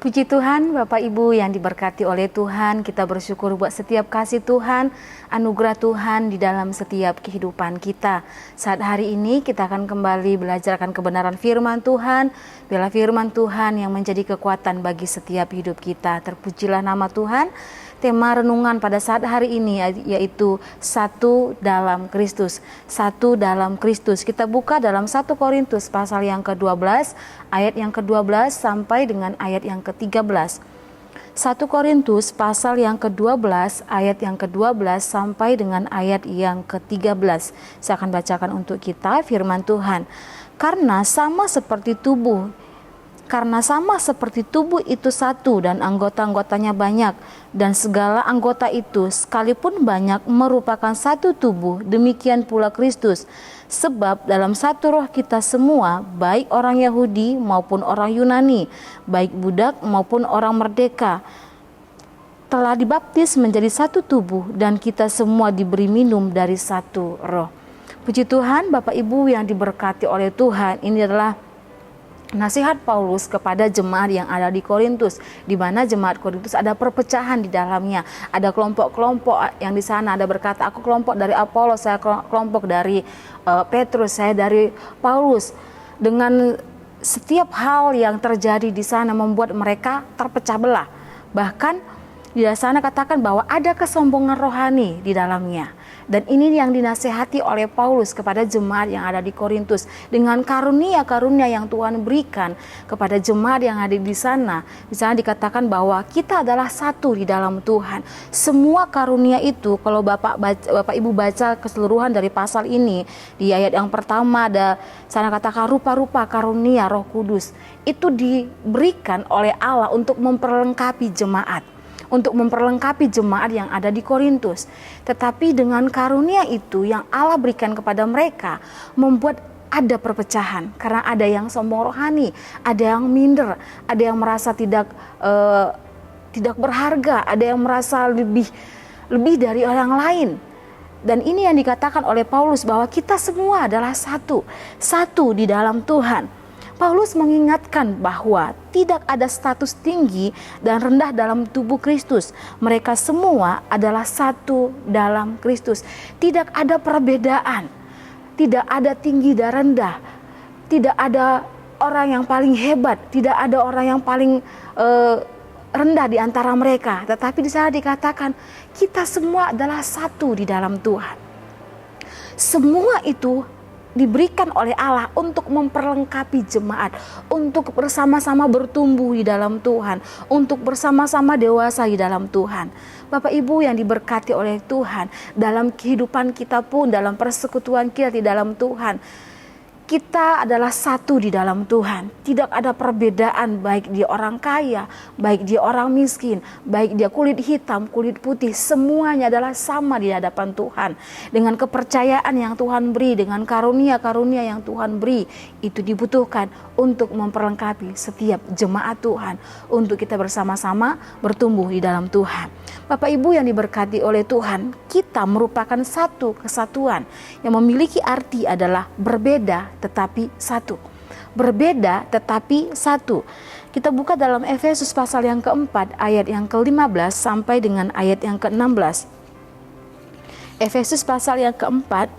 Puji Tuhan, Bapak Ibu yang diberkati oleh Tuhan, kita bersyukur buat setiap kasih Tuhan, anugerah Tuhan di dalam setiap kehidupan kita. Saat hari ini kita akan kembali belajar akan kebenaran firman Tuhan, bila firman Tuhan yang menjadi kekuatan bagi setiap hidup kita. Terpujilah nama Tuhan. Tema renungan pada saat hari ini yaitu satu dalam Kristus. Satu dalam Kristus. Kita buka dalam 1 Korintus pasal yang ke-12, ayat yang ke-12 sampai dengan ayat yang ke-13. 1 Korintus pasal yang ke-12, ayat yang ke-12 sampai dengan ayat yang ke-13. Saya akan bacakan untuk kita firman Tuhan. Karena sama seperti tubuh itu satu dan anggota-anggotanya banyak, dan segala anggota itu sekalipun banyak merupakan satu tubuh, demikian pula Kristus. Sebab dalam satu roh kita semua, baik orang Yahudi maupun orang Yunani, baik budak maupun orang merdeka, telah dibaptis menjadi satu tubuh, dan kita semua diberi minum dari satu roh. Puji Tuhan, Bapak Ibu yang diberkati oleh Tuhan, ini adalah nasihat Paulus kepada jemaat yang ada di Korintus, di mana jemaat Korintus ada perpecahan di dalamnya. Ada kelompok-kelompok yang di sana ada berkata, aku kelompok dari Apolos, saya kelompok dari Petrus, saya dari Paulus. Dengan setiap hal yang terjadi di sana membuat mereka terpecah belah. Bahkan di sana katakan bahwa ada kesombongan rohani di dalamnya. Dan ini yang dinasehati oleh Paulus kepada jemaat yang ada di Korintus. Dengan karunia-karunia yang Tuhan berikan kepada jemaat yang ada di sana. Di sana dikatakan bahwa kita adalah satu di dalam Tuhan. Semua karunia itu, kalau Bapak Ibu baca keseluruhan dari pasal ini, di ayat yang pertama ada sana katakan rupa-rupa karunia Roh Kudus. Itu diberikan oleh Allah untuk memperlengkapi jemaat. Untuk memperlengkapi jemaat yang ada di Korintus. Tetapi dengan karunia itu yang Allah berikan kepada mereka membuat ada perpecahan. Karena ada yang sombong rohani, ada yang minder, ada yang merasa tidak berharga, ada yang merasa lebih dari orang lain. Dan ini yang dikatakan oleh Paulus bahwa kita semua adalah satu di dalam Tuhan. Paulus mengingatkan bahwa tidak ada status tinggi dan rendah dalam tubuh Kristus. Mereka semua adalah satu dalam Kristus. Tidak ada perbedaan, tidak ada tinggi dan rendah, tidak ada orang yang paling hebat, tidak ada orang yang paling rendah di antara mereka. Tetapi di sana dikatakan kita semua adalah satu di dalam Tuhan. Semua itu diberikan oleh Allah untuk memperlengkapi jemaat, untuk bersama-sama bertumbuh di dalam Tuhan, untuk bersama-sama dewasa di dalam Tuhan. Bapak Ibu yang diberkati oleh Tuhan, dalam kehidupan kita pun, dalam persekutuan kita di dalam Tuhan, kita adalah satu di dalam Tuhan. Tidak ada perbedaan baik dia orang kaya, baik dia orang miskin, baik dia kulit hitam, kulit putih. Semuanya adalah sama di hadapan Tuhan. Dengan kepercayaan yang Tuhan beri, dengan karunia-karunia yang Tuhan beri, itu dibutuhkan untuk memperlengkapi setiap jemaat Tuhan. Untuk kita bersama-sama bertumbuh di dalam Tuhan. Bapak Ibu yang diberkati oleh Tuhan, kita merupakan satu kesatuan yang memiliki arti adalah berbeda tetapi satu. Berbeda tetapi satu. Kita buka dalam Efesus pasal yang keempat, ayat yang ke-15 sampai dengan ayat yang ke-16. Efesus pasal yang keempat,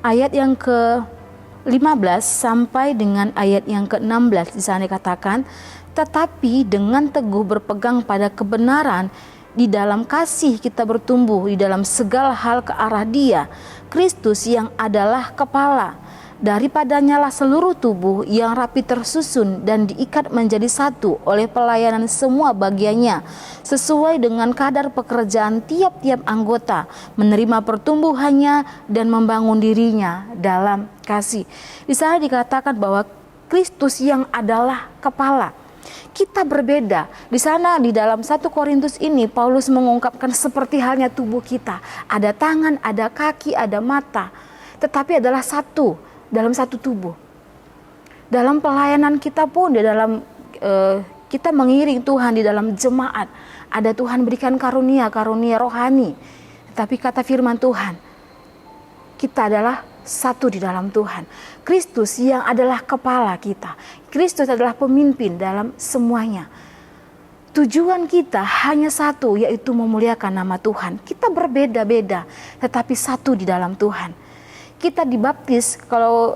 ayat yang ke-15 sampai dengan ayat yang ke-16. Di sana dikatakan, tetapi dengan teguh berpegang pada kebenaran, di dalam kasih kita bertumbuh di dalam segala hal ke arah Dia, Kristus yang adalah kepala. Daripadanya lah seluruh tubuh yang rapi tersusun dan diikat menjadi satu oleh pelayanan semua bagiannya, sesuai dengan kadar pekerjaan tiap-tiap anggota, menerima pertumbuhannya dan membangun dirinya dalam kasih. Di sana dikatakan bahwa Kristus yang adalah kepala. Kita berbeda. Di sana di dalam 1 Korintus ini Paulus mengungkapkan seperti halnya tubuh kita. Ada tangan, ada kaki, ada mata. Tetapi adalah satu dalam satu tubuh. Dalam pelayanan kita pun di dalam kita mengiring Tuhan di dalam jemaat. Ada Tuhan berikan karunia-karunia rohani. Tapi kata firman Tuhan, kita adalah satu di dalam Tuhan. Kristus yang adalah kepala kita. Kristus adalah pemimpin dalam semuanya. Tujuan kita hanya satu, yaitu memuliakan nama Tuhan. Kita berbeda-beda, tetapi satu di dalam Tuhan. Kita dibaptis, kalau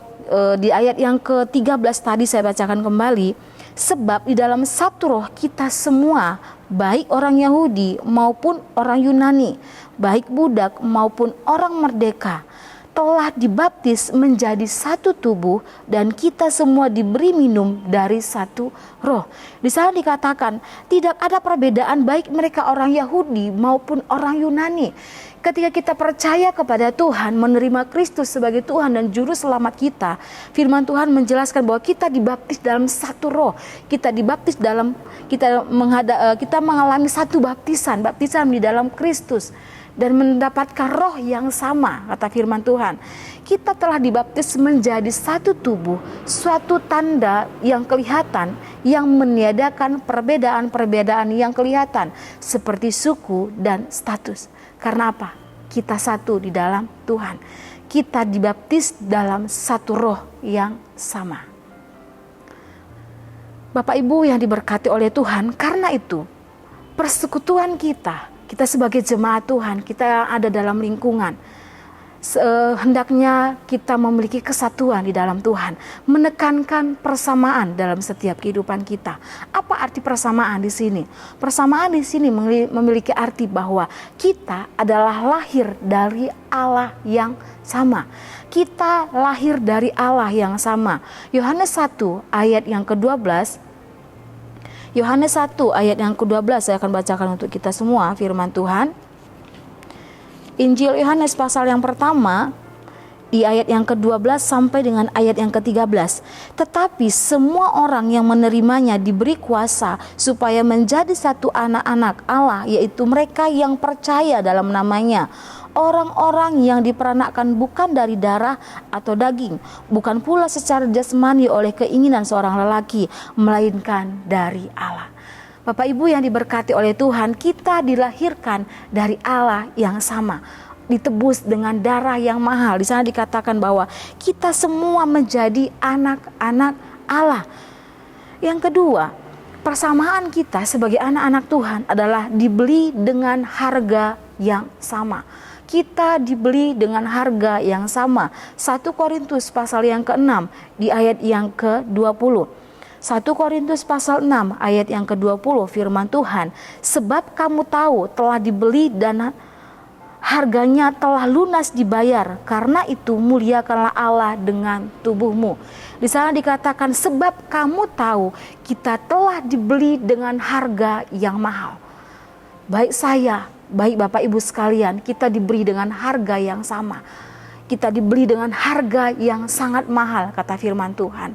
di ayat yang ke-13 tadi saya bacakan kembali, sebab di dalam satu roh kita semua, baik orang Yahudi maupun orang Yunani, baik budak maupun orang merdeka, telah dibaptis menjadi satu tubuh, dan kita semua diberi minum dari satu roh. Di sana dikatakan tidak ada perbedaan baik mereka orang Yahudi maupun orang Yunani. Ketika kita percaya kepada Tuhan, menerima Kristus sebagai Tuhan dan Juru Selamat kita, firman Tuhan menjelaskan bahwa kita dibaptis dalam satu roh. Kita dibaptis dalam, kita mengalami satu baptisan di dalam Kristus, dan mendapatkan roh yang sama, kata firman Tuhan. Kita telah dibaptis menjadi satu tubuh, suatu tanda yang kelihatan, yang meniadakan perbedaan-perbedaan yang kelihatan, seperti suku dan status. Karena apa? Kita satu di dalam Tuhan. Kita dibaptis dalam satu roh yang sama. Bapak Ibu yang diberkati oleh Tuhan, karena itu persekutuan kita sebagai jemaat Tuhan, kita ada dalam lingkungan, hendaknya kita memiliki kesatuan di dalam Tuhan, menekankan persamaan dalam setiap kehidupan kita. Apa arti persamaan di sini? Persamaan di sini memiliki arti bahwa kita adalah lahir dari Allah yang sama. Kita lahir dari Allah yang sama. Yohanes 1 ayat yang ke-12, Yohanes 1 ayat yang ke-12 saya akan bacakan untuk kita semua firman Tuhan. Injil Yohanes pasal yang pertama di ayat yang ke-12 sampai dengan ayat yang ke-13. Tetapi semua orang yang menerimanya diberi kuasa supaya menjadi satu anak-anak Allah, yaitu mereka yang percaya dalam namanya. Orang-orang yang diperanakkan bukan dari darah atau daging, bukan pula secara jasmani oleh keinginan seorang lelaki, melainkan dari Allah. Bapak Ibu yang diberkati oleh Tuhan, kita dilahirkan dari Allah yang sama, ditebus dengan darah yang mahal. Di sana dikatakan bahwa kita semua menjadi anak-anak Allah. Yang kedua, persamaan kita sebagai anak-anak Tuhan adalah dibeli dengan harga yang sama. Kita dibeli dengan harga yang sama. 1 Korintus pasal yang ke-6 di ayat yang ke-20. 1 Korintus pasal 6 ayat yang ke-20 firman Tuhan, sebab kamu tahu telah dibeli dan harganya telah lunas dibayar, karena itu muliakanlah Allah dengan tubuhmu. Di sana dikatakan sebab kamu tahu kita telah dibeli dengan harga yang mahal. Baik saya, baik Bapak Ibu sekalian, kita diberi dengan harga yang sama. Kita dibeli dengan harga yang sangat mahal, kata firman Tuhan.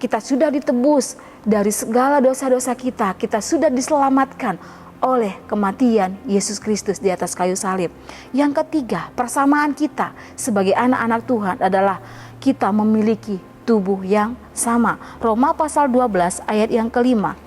Kita sudah ditebus dari segala dosa-dosa kita. Kita sudah diselamatkan oleh kematian Yesus Kristus di atas kayu salib. Yang ketiga, persamaan kita sebagai anak-anak Tuhan adalah kita memiliki tubuh yang sama. Roma pasal 12 ayat yang ke-5.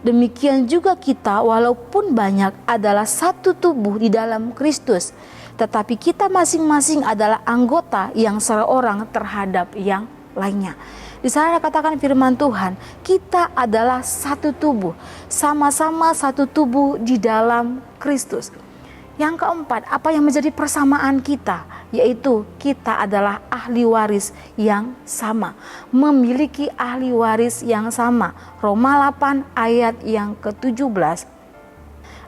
Demikian juga kita walaupun banyak adalah satu tubuh di dalam Kristus, tetapi kita masing-masing adalah anggota yang seorang terhadap yang lainnya. Di sana katakan firman Tuhan, kita adalah satu tubuh, sama-sama satu tubuh di dalam Kristus. Yang keempat, apa yang menjadi persamaan kita? Yaitu kita adalah ahli waris yang sama, memiliki ahli waris yang sama. Roma 8 ayat yang ke-17.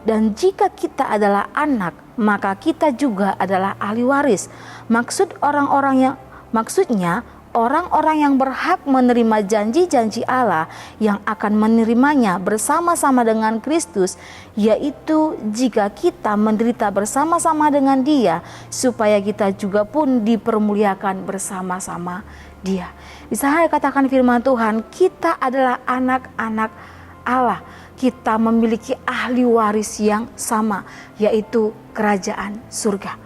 Dan jika kita adalah anak, maka kita juga adalah ahli waris. Maksudnya orang-orang yang berhak menerima janji-janji Allah yang akan menerimanya bersama-sama dengan Kristus, yaitu jika kita menderita bersama-sama dengan Dia, supaya kita juga pun dipermuliakan bersama-sama Dia. Di sana dikatakan firman Tuhan, kita adalah anak-anak Allah. Kita memiliki ahli waris yang sama, yaitu kerajaan surga.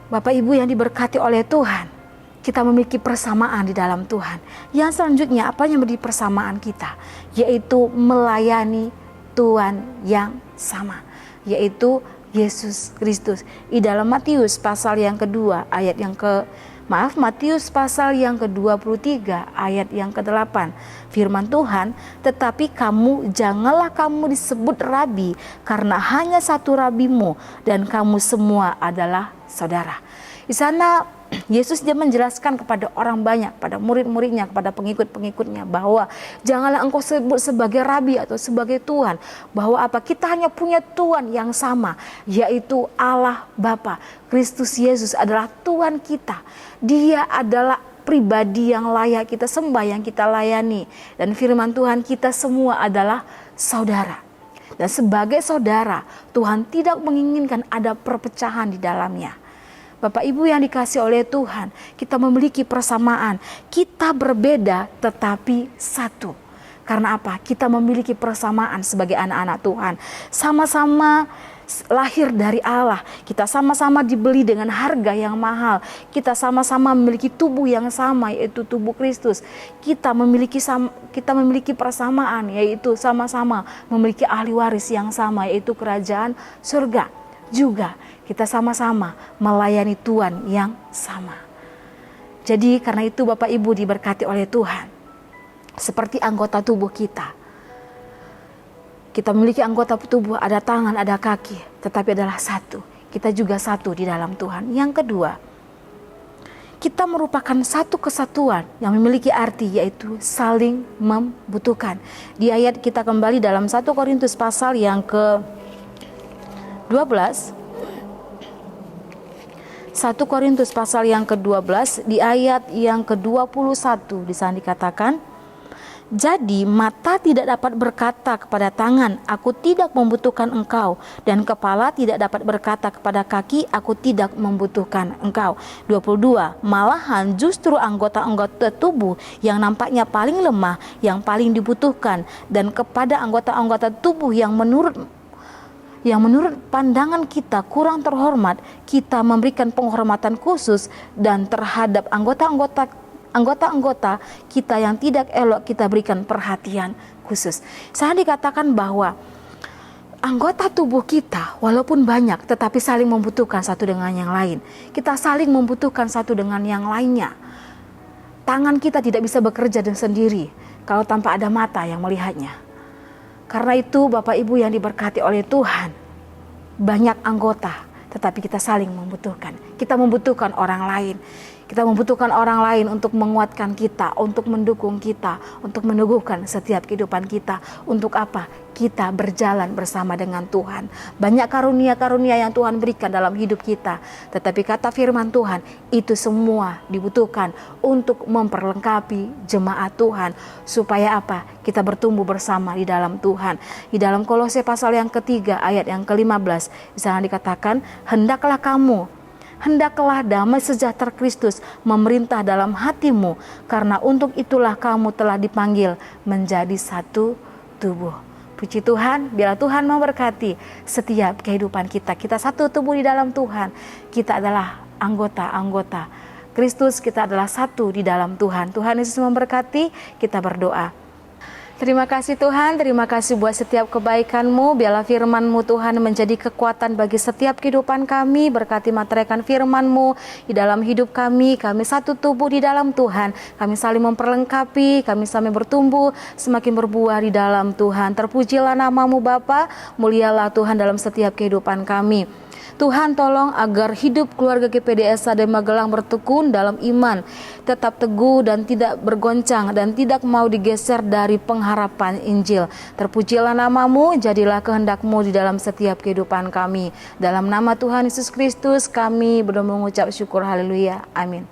Bapak Ibu yang diberkati oleh Tuhan, kita memiliki persamaan di dalam Tuhan. Yang selanjutnya, apa yang menjadi persamaan kita? Yaitu melayani Tuhan yang sama, yaitu Yesus Kristus. Di dalam Matius pasal yang kedua ayat yang Matius pasal yang ke-23 ayat yang ke-8. Firman Tuhan, tetapi janganlah kamu disebut rabi, karena hanya satu rabimu, dan kamu semua adalah saudara. Di sana Yesus dia menjelaskan kepada orang banyak, pada murid-muridnya, kepada pengikut-pengikutnya, bahwa janganlah engkau sebut sebagai rabi atau sebagai Tuhan, bahwa kita hanya punya Tuhan yang sama, yaitu Allah Bapa. Kristus Yesus adalah Tuhan kita. Dia adalah pribadi yang layak kita sembah, yang kita layani. Dan firman Tuhan, kita semua adalah saudara. Dan sebagai saudara, Tuhan tidak menginginkan ada perpecahan di dalamnya. Bapak Ibu yang dikasih oleh Tuhan, kita memiliki persamaan. Kita berbeda tetapi satu. Karena apa? Kita memiliki persamaan sebagai anak-anak Tuhan. Sama-sama lahir dari Allah. Kita sama-sama dibeli dengan harga yang mahal. Kita sama-sama memiliki tubuh yang sama, yaitu tubuh Kristus. Kita memiliki persamaan, yaitu sama-sama memiliki ahli waris yang sama, yaitu kerajaan surga. Juga kita sama-sama melayani Tuhan yang sama. Jadi karena itu Bapak Ibu diberkati oleh Tuhan. Seperti anggota tubuh kita. Kita memiliki anggota tubuh, ada tangan, ada kaki, tetapi adalah satu. Kita juga satu di dalam Tuhan. Yang kedua, kita merupakan satu kesatuan yang memiliki arti, yaitu saling membutuhkan. Di ayat kita kembali dalam 1 Korintus pasal yang ke-12. 1 Korintus pasal yang ke-12 di ayat yang ke-21 di sana dikatakan, jadi mata tidak dapat berkata kepada tangan, aku tidak membutuhkan engkau, dan kepala tidak dapat berkata kepada kaki, aku tidak membutuhkan engkau. 22, malahan justru anggota-anggota tubuh yang nampaknya paling lemah, yang paling dibutuhkan, dan kepada anggota-anggota tubuh yang menurut pandangan kita kurang terhormat, kita memberikan penghormatan khusus, dan terhadap anggota-anggota kita yang tidak elok kita berikan perhatian khusus. Saya dikatakan bahwa anggota tubuh kita walaupun banyak tetapi saling membutuhkan satu dengan yang lain. Kita saling membutuhkan satu dengan yang lainnya. Tangan kita tidak bisa bekerja sendiri kalau tanpa ada mata yang melihatnya. Karena itu Bapak Ibu yang diberkati oleh Tuhan, banyak anggota tetapi kita saling membutuhkan. Kita membutuhkan orang lain. Kita membutuhkan orang lain untuk menguatkan kita, untuk mendukung kita, untuk meneguhkan setiap kehidupan kita. Untuk apa? Kita berjalan bersama dengan Tuhan. Banyak karunia-karunia yang Tuhan berikan dalam hidup kita. Tetapi kata firman Tuhan, itu semua dibutuhkan untuk memperlengkapi jemaat Tuhan. Supaya apa? Kita bertumbuh bersama di dalam Tuhan. Di dalam Kolose pasal yang ketiga ayat yang ke-15, di sana dikatakan, hendaklah damai sejahtera Kristus memerintah dalam hatimu, karena untuk itulah kamu telah dipanggil menjadi satu tubuh. Puji Tuhan, biarlah Tuhan memberkati setiap kehidupan kita. Kita satu tubuh di dalam Tuhan. Kita adalah anggota-anggota Kristus, kita adalah satu di dalam Tuhan. Tuhan Yesus memberkati, kita berdoa. Terima kasih Tuhan, terima kasih buat setiap kebaikan-Mu. Biarlah firman-Mu Tuhan menjadi kekuatan bagi setiap kehidupan kami. Berkati materaikan firman-Mu di dalam hidup kami. Kami satu tubuh di dalam Tuhan. Kami saling memperlengkapi, kami saling bertumbuh, semakin berbuah di dalam Tuhan. Terpujilah nama-Mu Bapa, mulialah Tuhan dalam setiap kehidupan kami. Tuhan tolong agar hidup keluarga GPDS Sada Magelang bertekun dalam iman, tetap teguh dan tidak bergoncang dan tidak mau digeser dari pengharapan Injil. Terpujilah nama-Mu, jadilah kehendak-Mu di dalam setiap kehidupan kami. Dalam nama Tuhan Yesus Kristus kami berdoa mengucap syukur, haleluya, amin.